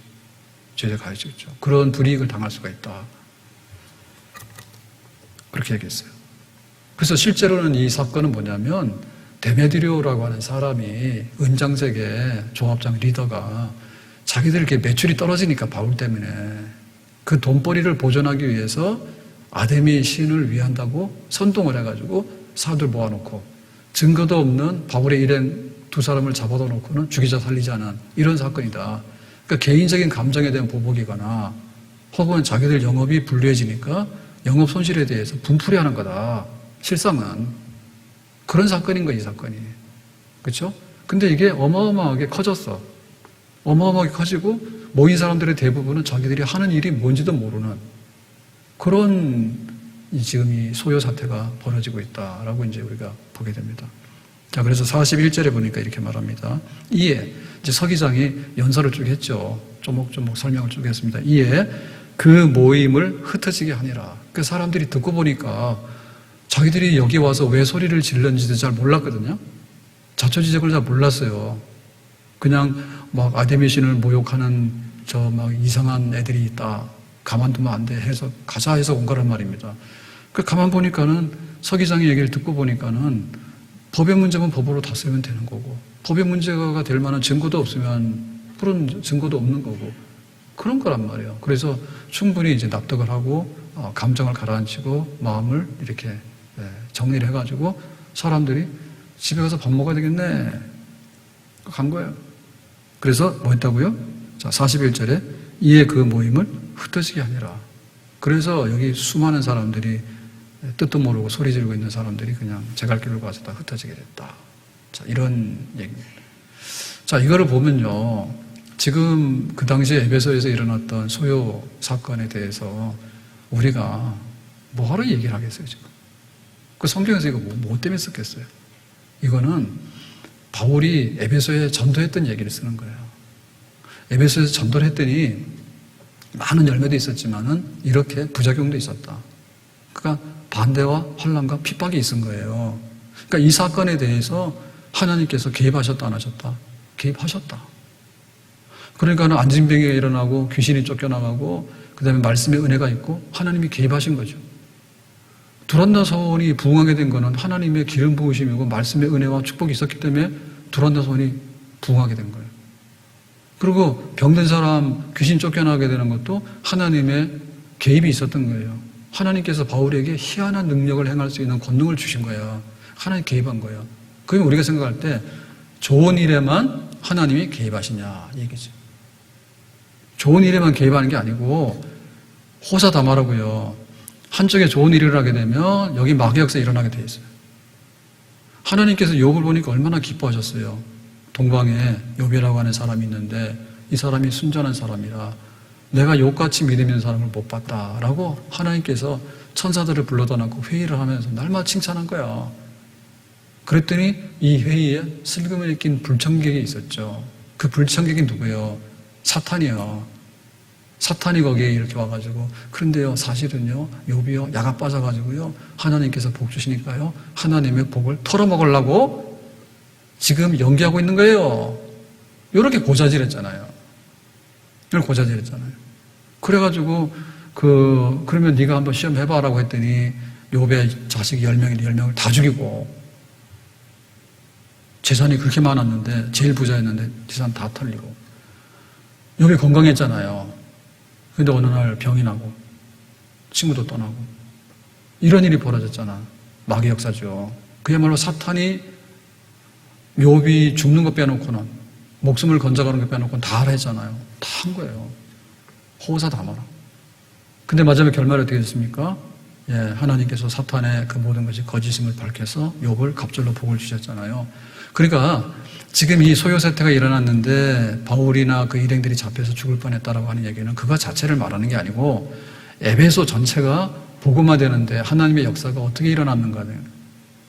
제재가 가해지겠죠. 그런 불이익을 당할 수가 있다. 그렇게 얘기했어요. 그래서 실제로는 이 사건은 뭐냐면 데메드리오라고 하는 사람이 은장색의 조합장 리더가 자기들 이렇게 매출이 떨어지니까 바울 때문에 그 돈벌이를 보존하기 위해서 아데미 신을 위한다고 선동을 해가지고 사람들 모아놓고 증거도 없는 바울의 일행 두 사람을 잡아다 놓고는 죽이자 살리지 않은 이런 사건이다. 그러니까 개인적인 감정에 대한 보복이거나 혹은 자기들 영업이 불리해지니까 영업 손실에 대해서 분풀이 하는 거다. 실상은 그런 사건인 거야, 이 사건이. 그렇죠? 근데 이게 어마어마하게 커졌어. 어마어마하게 커지고 모인 사람들의 대부분은 자기들이 하는 일이 뭔지도 모르는 그런 지금 이 소요 사태가 벌어지고 있다라고 이제 우리가 보게 됩니다. 자, 그래서 41절에 보니까 이렇게 말합니다. 이에 이제 서기장이 연설을 쭉 했죠. 조목조목 설명을 쭉 했습니다. 이에 그 모임을 흩어지게 하니라. 그 사람들이 듣고 보니까 자기들이 여기 와서 왜 소리를 질렀는지도 잘 몰랐거든요. 자초지종을 잘 몰랐어요. 그냥 막 아데미 신을 모욕하는 저 막 이상한 애들이 있다. 가만두면 안 돼 해서 가자 해서 온 거란 말입니다. 그 가만 보니까는 서기장의 얘기를 듣고 보니까는 법의 문제면 법으로 다스리면 되는 거고 법의 문제가 될 만한 증거도 없으면 그런 증거도 없는 거고 그런 거란 말이에요. 그래서 충분히 이제 납득을 하고 감정을 가라앉히고 마음을 이렇게 정리를 해가지고 사람들이 집에 가서 밥 먹어야 되겠네. 간 거예요. 그래서 뭐 했다고요? 자, 41절에 이에 그 모임을 흩어지게 하니라. 그래서 여기 수많은 사람들이 뜻도 모르고 소리 지르고 있는 사람들이 그냥 제갈길로 가서 다 흩어지게 됐다. 자, 이런 얘기입니다. 자, 이거를 보면요. 지금 그 당시에 에베소에서 일어났던 소요 사건에 대해서 우리가 뭐하러 얘기를 하겠어요, 지금? 그 성경에서 이거 뭐 때문에 썼겠어요? 이거는 바울이 에베소에 전도했던 얘기를 쓰는 거예요. 에베소에서 전도를 했더니 많은 열매도 있었지만은 이렇게 부작용도 있었다. 그러니까 반대와 환난과 핍박이 있은 거예요. 그러니까 이 사건에 대해서 하나님께서 개입하셨다 안 하셨다? 개입하셨다. 그러니까 안진병이 일어나고 귀신이 쫓겨나가고 그 다음에 말씀의 은혜가 있고 하나님이 개입하신 거죠. 두란노 사원이 부흥하게 된 거는 하나님의 기름 부으심이고 말씀의 은혜와 축복이 있었기 때문에 두란노 사원이 부흥하게 된 거예요. 그리고 병든 사람 귀신 쫓겨나게 되는 것도 하나님의 개입이 있었던 거예요. 하나님께서 바울에게 희한한 능력을 행할 수 있는 권능을 주신 거예요. 하나님 개입한 거예요. 그게 우리가 생각할 때 좋은 일에만 하나님이 개입하시냐 이 얘기죠. 좋은 일에만 개입하는 게 아니고 호사다마라고요. 한쪽에 좋은 일을 하게 되면 여기 마귀 역사 일어나게 돼 있어요. 하나님께서 욥을 보니까 얼마나 기뻐하셨어요. 동방에 욥이라고 하는 사람이 있는데 이 사람이 순전한 사람이라 내가 욥같이 믿음 있는 사람을 못 봤다라고 하나님께서 천사들을 불러다 놓고 회의를 하면서 날마다 칭찬한 거야. 그랬더니 이 회의에 슬금을 낀 불청객이 있었죠. 그 불청객이 누구예요? 사탄이요. 사탄이 거기에 이렇게 와가지고 그런데요 사실은요 욥이요 야가 빠져가지고요 하나님께서 복 주시니까요 하나님의 복을 털어먹으려고 지금 연기하고 있는 거예요. 이렇게 고자질했잖아요. 이걸 고자질했잖아요. 그래가지고 그러면 네가 한번 시험 해봐라고 했더니 욥의 자식이 10명을 다 죽이고 재산이 그렇게 많았는데 제일 부자였는데 재산 다 털리고 욥이 건강했잖아요. 근데 어느 날 병이 나고 친구도 떠나고 이런 일이 벌어졌잖아. 마귀 역사죠. 그야말로 사탄이 욥이 죽는 것 빼놓고는, 목숨을 건져가는 것 빼놓고는 다 하랬잖아요. 다 한 거예요. 호사 다 말아. 근데 마지막에 결말이 어떻게 됐습니까? 예, 하나님께서 사탄의 그 모든 것이 거짓임을 밝혀서 욥을 갑절로 복을 주셨잖아요. 그러니까 지금 이 소요 사태가 일어났는데 바울이나 그 일행들이 잡혀서 죽을 뻔했다라고 하는 얘기는 그거 자체를 말하는 게 아니고 에베소 전체가 복음화되는데 하나님의 역사가 어떻게 일어났는가.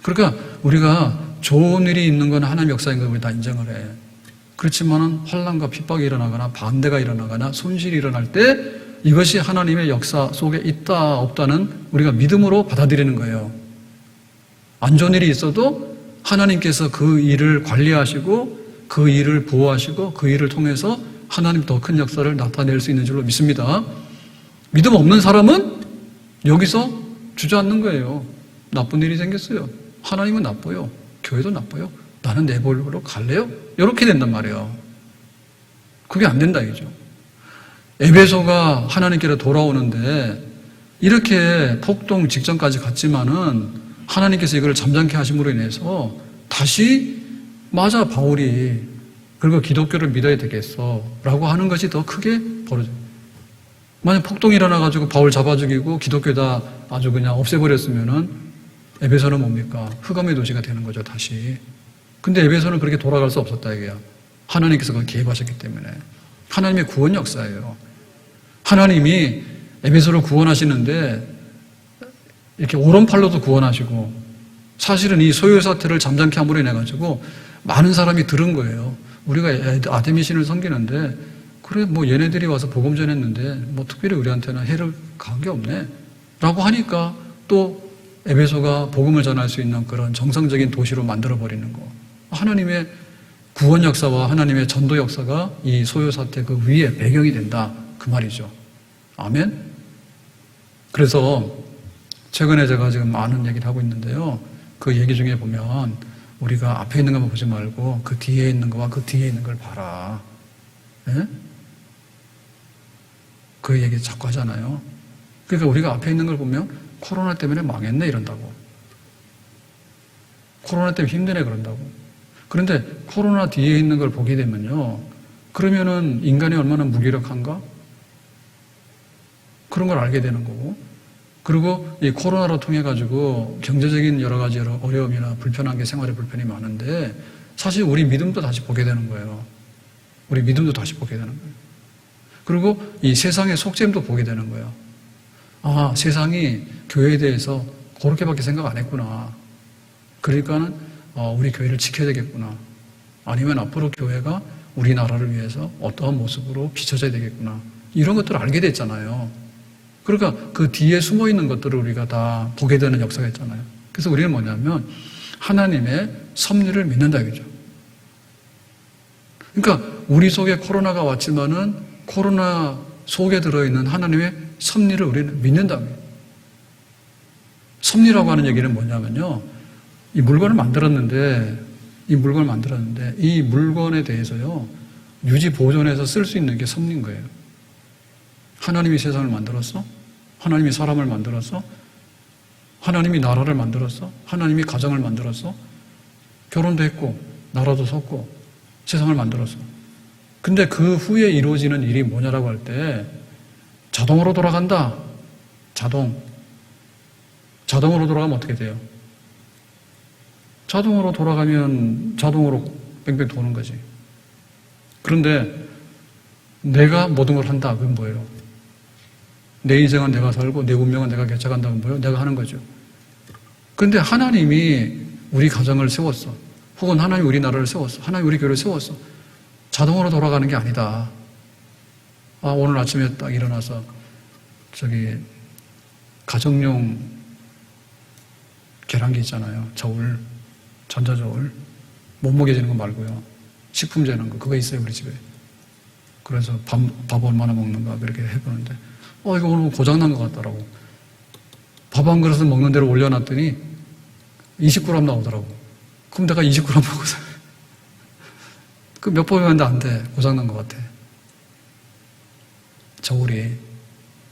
그러니까 우리가 좋은 일이 있는 건 하나님의 역사인 걸 우리 다 인정을 해. 그렇지만은 환난과 핍박이 일어나거나 반대가 일어나거나 손실이 일어날 때 이것이 하나님의 역사 속에 있다 없다는 우리가 믿음으로 받아들이는 거예요. 안 좋은 일이 있어도 하나님께서 그 일을 관리하시고 그 일을 보호하시고 그 일을 통해서 하나님 더 큰 역사를 나타낼 수 있는 줄로 믿습니다. 믿음 없는 사람은 여기서 주저앉는 거예요. 나쁜 일이 생겼어요. 하나님은 나빠요. 교회도 나빠요. 나는 내 볼로 갈래요? 이렇게 된단 말이에요. 그게 안 된다 이거죠. 에베소가 하나님께로 돌아오는데 이렇게 폭동 직전까지 갔지만은 하나님께서 이걸 잠잠케 하심으로 인해서 다시 맞아 바울이 그리고 기독교를 믿어야 되겠어 라고 하는 것이 더 크게 벌어져요. 만약 폭동이 일어나가지고 바울 잡아 죽이고 기독교다 아주 그냥 없애버렸으면은 에베소는 뭡니까? 흑암의 도시가 되는 거죠 다시. 근데 에베소는 그렇게 돌아갈 수 없었다 이게야. 하나님께서 그걸 개입하셨기 때문에. 하나님의 구원 역사예요. 하나님이 에베소를 구원하시는데 이렇게 오른팔로도 구원하시고 사실은 이 소요 사태를 잠잠케 함으로 인해 가지고 많은 사람이 들은 거예요. 우리가 아데미 신을 섬기는데 그래 뭐 얘네들이 와서 복음 전했는데 뭐 특별히 우리한테는 해를 가한 게 없네 라고 하니까 또 에베소가 복음을 전할 수 있는 그런 정상적인 도시로 만들어버리는 거. 하나님의 구원 역사와 하나님의 전도 역사가 이 소요 사태 그 위에 배경이 된다 그 말이죠. 아멘. 그래서 최근에 제가 지금 많은 얘기를 하고 있는데요. 그 얘기 중에 보면 우리가 앞에 있는 것만 보지 말고 그 뒤에 있는 거와 그 뒤에 있는 걸 봐라. 예? 그 얘기 자꾸 하잖아요. 그러니까 우리가 앞에 있는 걸 보면 코로나 때문에 망했네 이런다고. 코로나 때문에 힘드네 그런다고. 그런데 코로나 뒤에 있는 걸 보게 되면요. 그러면은 인간이 얼마나 무기력한가? 그런 걸 알게 되는 거고. 그리고 이 코로나로 통해 가지고 경제적인 여러 가지 어려움이나 불편한 게 생활의 불편이 많은데 사실 우리 믿음도 다시 보게 되는 거예요. 우리 믿음도 다시 보게 되는 거예요. 그리고 이 세상의 속셈도 보게 되는 거예요. 아, 세상이 교회에 대해서 그렇게밖에 생각 안 했구나. 그러니까는 우리 교회를 지켜야 되겠구나. 아니면 앞으로 교회가 우리나라를 위해서 어떠한 모습으로 비춰져야 되겠구나. 이런 것들을 알게 됐잖아요. 그러니까 그 뒤에 숨어 있는 것들을 우리가 다 보게 되는 역사가 있잖아요. 그래서 우리는 뭐냐면 하나님의 섭리를 믿는다 이거죠. 그러니까 우리 속에 코로나가 왔지만은 코로나 속에 들어있는 하나님의 섭리를 우리는 믿는다고요. 섭리라고 하는 얘기는 뭐냐면요. 이 물건을 만들었는데 이 물건에 대해서요. 유지 보존해서 쓸 수 있는 게 섭리인 거예요. 하나님이 세상을 만들었어? 하나님이 사람을 만들었어? 하나님이 나라를 만들었어? 하나님이 가정을 만들었어? 결혼도 했고 나라도 섰고 세상을 만들었어. 근데 그 후에 이루어지는 일이 뭐냐라고 할 때 자동으로 돌아간다. 자동으로 돌아가면 어떻게 돼요? 자동으로 돌아가면 자동으로 뺑뺑 도는 거지. 그런데 내가 모든 걸 한다. 그건 뭐예요? 내 인생은 내가 살고 내 운명은 내가 개척한다는 뭐예요? 내가 하는 거죠. 그런데 하나님이 우리 가정을 세웠어. 혹은 하나님이 우리나라를 세웠어. 하나님이 우리 교회를 세웠어. 자동으로 돌아가는 게 아니다. 아, 오늘 아침에 딱 일어나서 가정용 계란기 있잖아요. 저울, 전자저울. 못 먹여지는 거 말고요. 식품 재는 거. 그거 있어요, 우리 집에. 그래서 밥 얼마나 먹는가 그렇게 해보는데 이거 오늘 고장난 것 같더라고. 밥 한 그릇을 먹는 대로 올려놨더니 20g 나오더라고. 그럼 내가 20g 먹어서 그 몇 번 했는데 안 돼. 고장난 것 같아. 저울이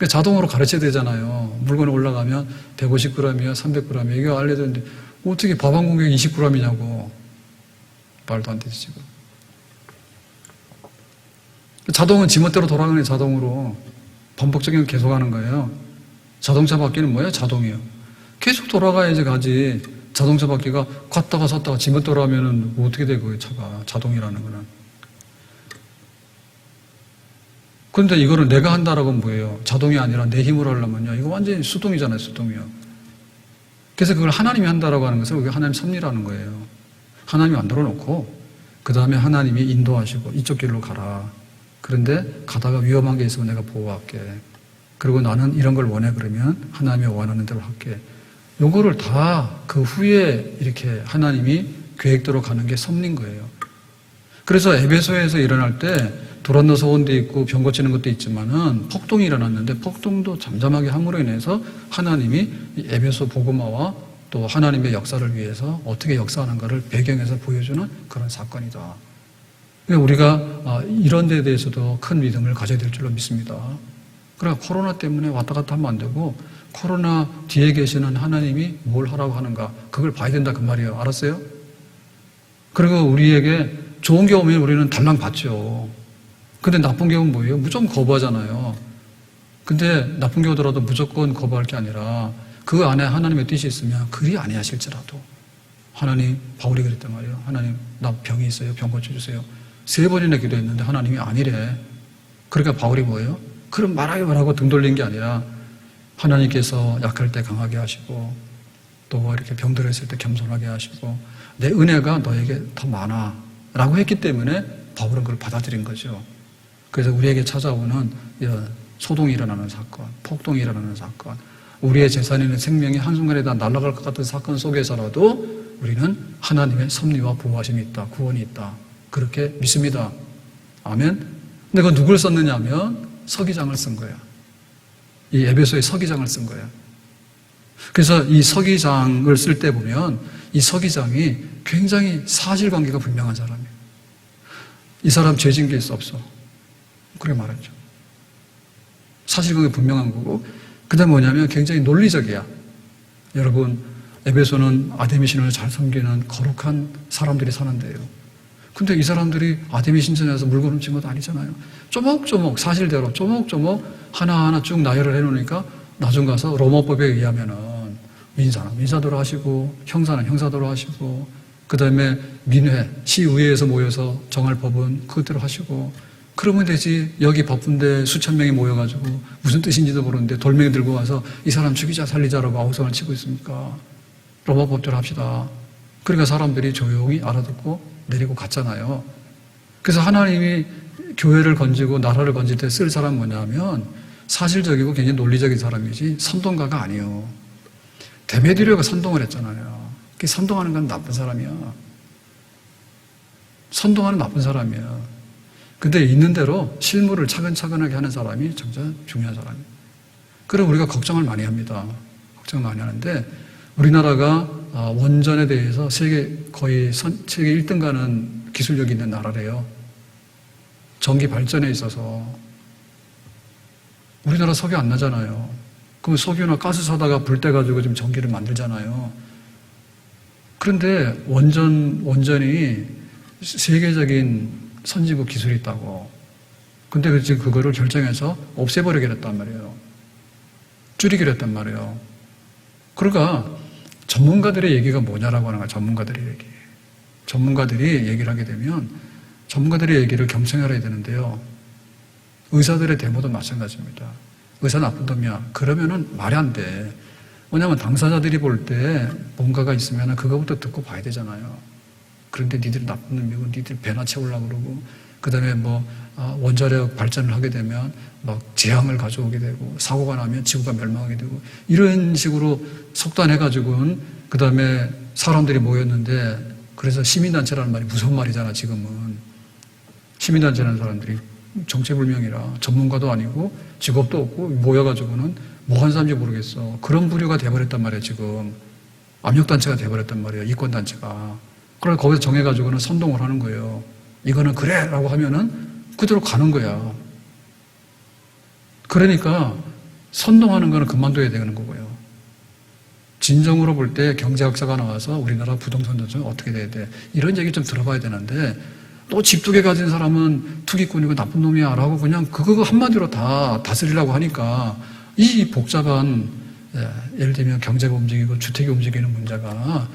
그러니까 자동으로 가르쳐야 되잖아요. 물건이 올라가면 150g이야, 300g이야. 이거 알려줬는데 어떻게 밥 한 공기가 20g이냐고. 말도 안 되지, 지금. 자동은 지멋대로 돌아가는 자동으로. 반복적인 걸 계속 하는 거예요. 자동차 바퀴는 뭐예요? 자동이요. 계속 돌아가야지 가지. 자동차 바퀴가 갔다가 섰다가 지멋대로 하면은 뭐 어떻게 되고요, 차가. 자동이라는 거는. 그런데 이거를 내가 한다라고 하면 뭐예요? 자동이 아니라 내 힘으로 하려면요. 이거 완전히 수동이잖아요, 수동이요. 그래서 그걸 하나님이 한다라고 하는 것은 그게 하나님 섭리라는 거예요. 하나님이 만들어 놓고, 그 다음에 하나님이 인도하시고, 이쪽 길로 가라. 그런데 가다가 위험한 게 있으면 내가 보호할게. 그리고 나는 이런 걸 원해 그러면 하나님이 원하는 대로 할게. 요거를 다 그 후에 이렇게 하나님이 계획대로 가는 게 섭리인 거예요. 그래서 에베소에서 일어날 때 도란노 소원도 있고 병 고치는 것도 있지만은 폭동이 일어났는데 폭동도 잠잠하게 함으로 인해서 하나님이 이 에베소 복음화와 또 하나님의 역사를 위해서 어떻게 역사하는가를 배경에서 보여주는 그런 사건이다. 우리가 이런 데에 대해서도 큰 믿음을 가져야 될 줄로 믿습니다. 그러니까 코로나 때문에 왔다 갔다 하면 안 되고 코로나 뒤에 계시는 하나님이 뭘 하라고 하는가 그걸 봐야 된다 그 말이에요. 알았어요? 그리고 우리에게 좋은 게 오면 우리는 달랑 받죠. 근데 나쁜 게 오면 뭐예요? 무조건 거부하잖아요. 근데 나쁜 게 오더라도 무조건 거부할 게 아니라 그 안에 하나님의 뜻이 있으면 그리 아니하실지라도 하나님, 바울이 그랬단 말이에요. 하나님, 나 병이 있어요. 병 고쳐주세요. 3번이나 기도했는데 하나님이 아니래. 그러니까 바울이 뭐예요? 그럼 말하고 등 돌린 게 아니라 하나님께서 약할 때 강하게 하시고 또 이렇게 병들었을 때 겸손하게 하시고 내 은혜가 너에게 더 많아 라고 했기 때문에 바울은 그걸 받아들인 거죠. 그래서 우리에게 찾아오는 소동이 일어나는 사건, 폭동이 일어나는 사건, 우리의 재산이 있는 생명이 한순간에 다 날아갈 것 같은 사건 속에서라도 우리는 하나님의 섭리와 보호하심이 있다, 구원이 있다. 그렇게 믿습니다. 아멘. 근데 그 누굴 썼느냐 하면 서기장을 쓴 거예요. 이 에베소의 서기장을 쓴 거예요. 그래서 이 서기장을 쓸 때 보면 이 서기장이 굉장히 사실관계가 분명한 사람이에요. 이 사람 죄 진 게 있어 없어? 그렇게 말했죠. 사실관계 분명한 거고 그 다음에 뭐냐면 굉장히 논리적이야. 여러분 에베소는 아데미 신을 잘 섬기는 거룩한 사람들이 사는 데예요. 근데 이 사람들이 아데미 신전에서 물건 훔친 것도 아니잖아요. 조목조목 사실대로 조목조목 하나하나 쭉 나열을 해놓으니까 나중 가서 로마법에 의하면은 민사는 민사대로 하시고 형사는 형사대로 하시고 그 다음에 민회, 시의회에서 모여서 정할 법은 그대로 하시고 그러면 되지. 여기 바쁜데 수천 명이 모여가지고 무슨 뜻인지도 모르는데 돌멩이 들고 와서 이 사람 죽이자 살리자라고 아우성을 치고 있습니까? 로마법대로 합시다. 그러니까 사람들이 조용히 알아듣고 내리고 갔잖아요. 그래서 하나님이 교회를 건지고 나라를 건질 때 쓸 사람은 뭐냐면 사실적이고 굉장히 논리적인 사람이지 선동가가 아니에요. 데메드리오가 선동을 했잖아요. 그 선동하는 건 나쁜 사람이야. 선동하는 나쁜 사람이야. 근데 있는 대로 실무를 차근차근하게 하는 사람이 진짜 중요한 사람이에요. 그래서 우리가 걱정을 많이 합니다. 걱정을 많이 하는데 우리나라가 원전에 대해서 거의 세계 1등 가는 기술력이 있는 나라래요. 전기 발전에 있어서. 우리나라 석유 안 나잖아요. 그럼 석유나 가스 사다가 불 떼가지고 지금 전기를 만들잖아요. 그런데 원전이 세계적인 선진국 기술이 있다고. 근데 지금 그거를 결정해서 없애버리기로 했단 말이에요. 줄이기로 했단 말이에요. 그러니까 전문가들의 얘기가 뭐냐라고 하는 거야. 전문가들의 얘기. 전문가들이 얘기를 하게 되면 전문가들의 얘기를 경청해야 되는데요. 의사들의 데모도 마찬가지입니다. 의사 나쁜 놈이야. 그러면은 말이 안 돼. 왜냐하면 당사자들이 볼 때 뭔가가 있으면 그거부터 듣고 봐야 되잖아요. 그런데 니들이 나쁜 놈이고 니들 배나 채우려고 그러고 그 다음에 원자력 발전을 하게 되면 막 재앙을 가져오게 되고 사고가 나면 지구가 멸망하게 되고 이런 식으로 속단해가지고는 그 다음에 사람들이 모였는데 그래서 시민단체라는 말이 무서운 말이잖아 지금은. 시민단체라는 사람들이 정체불명이라 전문가도 아니고 직업도 없고 모여가지고는 뭐 하는 사람인지 모르겠어. 그런 부류가 돼버렸단 말이에요 지금. 압력단체가 돼버렸단 말이에요 이권단체가. 그걸 거기서 정해가지고는 선동을 하는 거예요. 이거는 그래! 라고 하면은 그대로 가는 거야. 그러니까 선동하는 거는 그만둬야 되는 거고요. 진정으로 볼 때 경제학자가 나와서 우리나라 부동산 정책 어떻게 돼야 돼? 이런 얘기 좀 들어봐야 되는데 또 집 2개 가진 사람은 투기꾼이고 나쁜 놈이야 라고 그냥 그거 한마디로 다 다스리려고 하니까 이 복잡한 예를 들면 경제가 움직이고 주택이 움직이는 문제가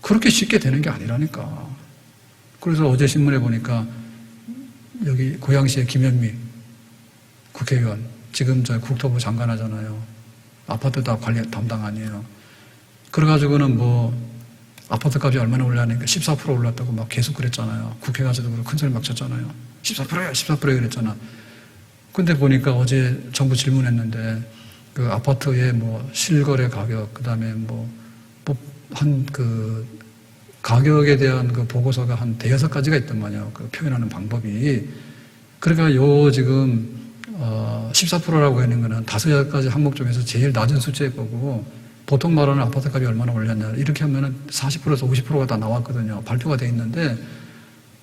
그렇게 쉽게 되는 게 아니라니까. 그래서 어제 신문에 보니까 여기 고양시의 김현미 국회의원 지금 저 국토부 장관 하잖아요. 아파트 다 관리 담당 아니에요. 그래가지고는 뭐 아파트 값이 얼마나 올랐는가 14% 올랐다고 막 계속 그랬잖아요. 국회 가서도 그렇고 큰 소리 막 쳤잖아요. 14%야 14% 그랬잖아. 근데 보니까 어제 정부 질문했는데 그 아파트의 뭐 실거래 가격 그다음에 한 그 가격에 대한 그 보고서가 한 5-6가지가 있단 말이에요. 그 표현하는 방법이. 그러니까 요 지금 14%라고 하는 거는 5-6가지 항목 중에서 제일 낮은 숫자일 거고 보통 말하는 아파트 값이 얼마나 올렸냐 이렇게 하면은 40%에서 50%가 다 나왔거든요. 발표가 돼 있는데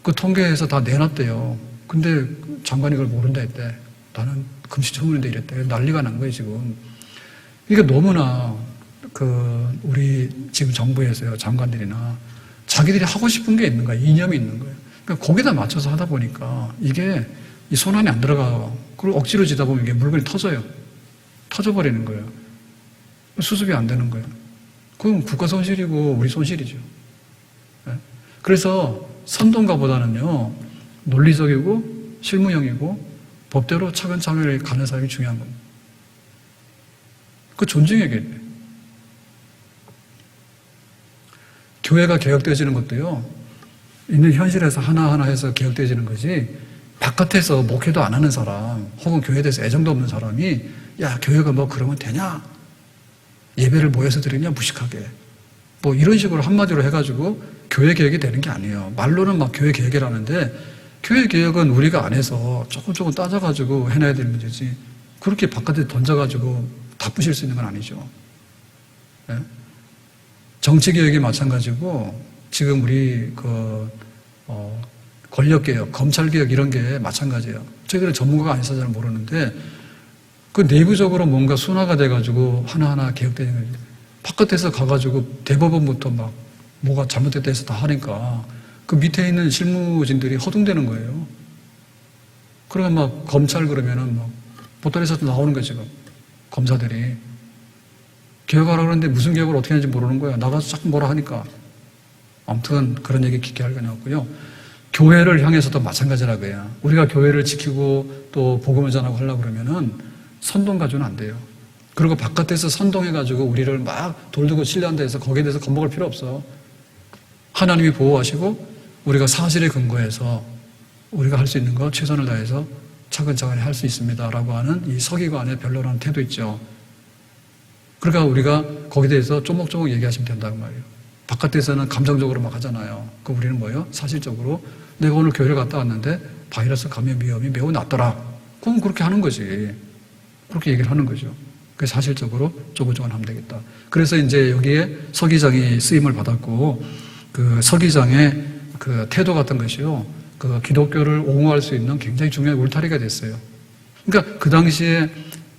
그 통계에서 다 내놨대요. 근데 장관이 그걸 모른다 했대. 나는 금시초문인데 이랬대. 난리가 난 거예요 지금. 그러니까 너무나 우리 지금 정부에서요 장관들이나 자기들이 하고 싶은 게 있는 거야. 이념이 있는 거예요. 그러니까 거기다 맞춰서 하다 보니까 이게 이 손안이 안 들어가요. 그걸 억지로 지다 보면 이게 물건이 터져요. 터져버리는 거예요. 수습이 안 되는 거예요. 그건 국가 손실이고 우리 손실이죠. 그래서 선동가보다는요 논리적이고 실무형이고 법대로 차근차근 가는 사람이 중요한 겁니다. 그 존중해야 돼. 교회가 개혁되어지는 것도요 있는 현실에서 하나하나 해서 개혁되어지는 거지 바깥에서 목회도 안 하는 사람 혹은 교회에 대해서 애정도 없는 사람이 야 교회가 뭐 그러면 되냐 예배를 모여서 드리냐 무식하게 뭐 이런 식으로 한마디로 해가지고 교회 개혁이 되는 게 아니에요. 말로는 막 교회 개혁이라는데 교회 개혁은 우리가 안에서 조금 따져가지고 해놔야 될 문제지 그렇게 바깥에 던져가지고 다 부실 수 있는 건 아니죠. 네? 정치개혁이 마찬가지고 지금 우리 권력개혁, 검찰개혁 이런 게 마찬가지예요. 저희들은 전문가가 아니어서 잘 모르는데 그 내부적으로 뭔가 순화가 돼가지고 하나하나 개혁되는 거지. 바깥에서 가가지고 대법원부터 막 뭐가 잘못됐다 해서 다 하니까 그 밑에 있는 실무진들이 허둥대는 거예요. 그러면 막 검찰 그러면은 막 보따리에서 나오는 거예요, 지금. 검사들이. 개혁하라고 그러는데 무슨 개혁을 어떻게 하는지 모르는 거예요. 나가서 자꾸 뭐라 하니까. 아무튼 그런 얘기 깊게 할 건 없고요. 교회를 향해서도 마찬가지라고요. 우리가 교회를 지키고 또 복음을 전하고 하려고 그러면은 선동 가지고는 안 돼요. 그리고 바깥에서 선동해가지고 우리를 막 돌두고 신뢰한다 해서 거기에 대해서 겁먹을 필요 없어. 하나님이 보호하시고 우리가 사실에 근거해서 우리가 할 수 있는 거 최선을 다해서 차근차근히 할 수 있습니다라고 하는 이 서기관의 변론하는 태도 있죠. 그러니까 우리가 거기에 대해서 쪼목쪼목 얘기하시면 된다는 말이에요. 바깥에서는 감정적으로 막 하잖아요. 그 우리는 뭐예요? 사실적으로 내가 오늘 교회를 갔다 왔는데 바이러스 감염 위험이 매우 낮더라. 그럼 그렇게 하는 거지. 그렇게 얘기를 하는 거죠. 그래서 사실적으로 조곤조곤 하면 되겠다. 그래서 이제 여기에 서기장이 쓰임을 받았고 그 서기장의 그 태도 같은 것이요. 그 기독교를 옹호할 수 있는 굉장히 중요한 울타리가 됐어요. 그러니까 그 당시에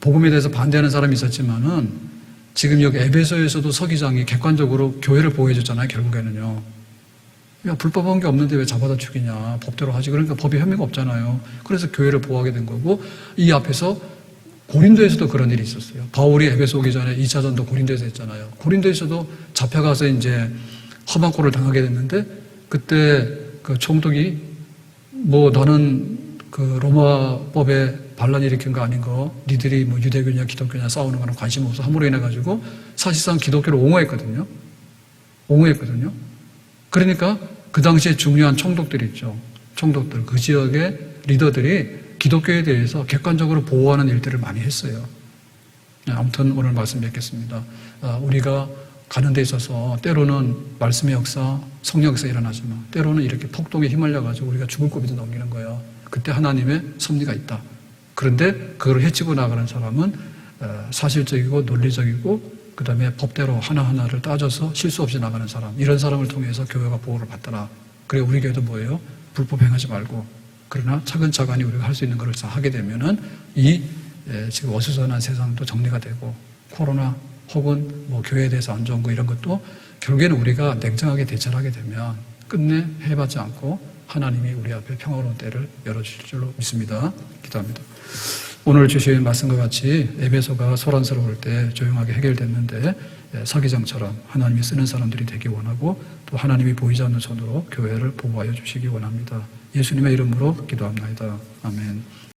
복음에 대해서 반대하는 사람이 있었지만은 지금 여기 에베소에서도 서기장이 객관적으로 교회를 보호해줬잖아요. 결국에는요. 야, 불법한 게 없는데 왜 잡아다 죽이냐. 법대로 하지. 그러니까 법에 혐의가 없잖아요. 그래서 교회를 보호하게 된 거고 이 앞에서 고린도에서도 그런 일이 있었어요. 바울이 에베소 오기 전에 2차 전도 고린도에서 했잖아요. 고린도에서도 잡혀가서 이제 험한 꼴을 당하게 됐는데 그때 그 총독이 뭐 너는 그 로마법에 반란 일으킨 거 아닌 거 니들이 뭐 유대교냐 기독교냐 싸우는 거는 관심 없어 함으로 인해가지고 사실상 기독교를 옹호했거든요. 그러니까 그 당시에 중요한 총독들이 있죠. 총독들 그 지역의 리더들이 기독교에 대해서 객관적으로 보호하는 일들을 많이 했어요. 아무튼 오늘 말씀 뵙겠습니다. 우리가 가는 데 있어서 때로는 말씀의 역사, 성령 역사 일어나지만 때로는 이렇게 폭동에 휘말려가지고 우리가 죽을 고비도 넘기는 거예요. 그때 하나님의 섭리가 있다. 그런데 그걸 해치고 나가는 사람은 사실적이고 논리적이고 그 다음에 법대로 하나하나를 따져서 실수 없이 나가는 사람, 이런 사람을 통해서 교회가 보호를 받더라. 그래 우리 교회도 뭐예요? 불법 행하지 말고 그러나 차근차근히 우리가 할 수 있는 것을 다 하게 되면은 이 지금 어수선한 세상도 정리가 되고 코로나 혹은 뭐 교회에 대해서 안 좋은 거 이런 것도 결국에는 우리가 냉정하게 대처를 하게 되면 끝내 해받지 않고 하나님이 우리 앞에 평화로운 때를 열어주실 줄로 믿습니다. 기도합니다. 오늘 주신 말씀과 같이 에베소가 소란스러울 때 조용하게 해결됐는데 서기장처럼 하나님이 쓰는 사람들이 되기 원하고 또 하나님이 보이지 않는 손으로 교회를 보호하여 주시기 원합니다. 예수님의 이름으로 기도합니다. 아멘.